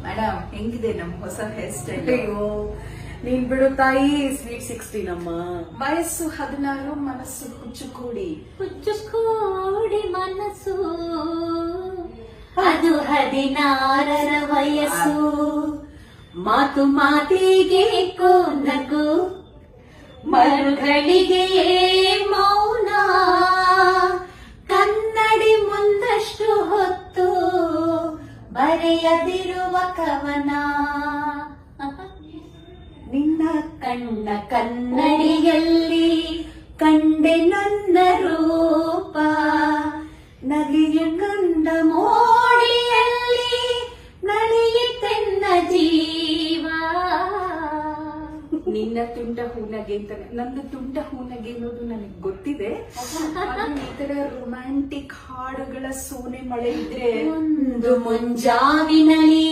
Madam ಹೆಂಗಿದೆ ನಮ್ ಹೊಸ ಹೇರ್ ಸ್ಟೈಲ್? ಅಯ್ಯೋ ನೀನ್ ಬಿಡು ತಾಯಿ, ಸ್ವೀಟ್ 16 ಅಮ್ಮ. ವಯಸ್ಸು 16, ಮನಸ್ಸು ಹುಚ್ಚುಕೂಡಿ. ಹುಚ್ಚುಕೋಡಿ ಮನಸ್ಸು ಅದು 16ರ ವಯಸ್ಸು. ಮಾತು ಮಾತಿಗೆ ನಗು, ಮರುಗಳಿಗೆ ಮೌನ. ಕನ್ನಡಿ ಮುಂದಷ್ಟು ಹೊತ್ತು ಬರೆಯದಿರುವ ಕವನ. ನಿನ್ನ ಕಣ್ಣ ಕನ್ನಡಿಯಲ್ಲಿ ಕಂಡೆ ನನ್ನ ರೂಪ. ನಗೆಯ ಕಂಡ ಮೋಡಿಯಲ್ಲಿ ನಡೆಯಿತೆನ್ನ ಜೀವ. ನಿನ್ನ ತುಂಟ ಹೂನಗೆ ಅಂತ, ನಂದು ತುಂಟ ಹೂನಗೆ ಅನ್ನೋದು ನನಗೆ ಗೊತ್ತಿದೆ. ಆದ್ರೆ ಈ ತರ ರೊಮ್ಯಾಂಟಿಕ್ ಹಾಡುಗಳ ಸೋನೆ ಮಳೆ ಇದ್ರೆ ಒಂದು ಮುಂಜಾವಿನಲಿ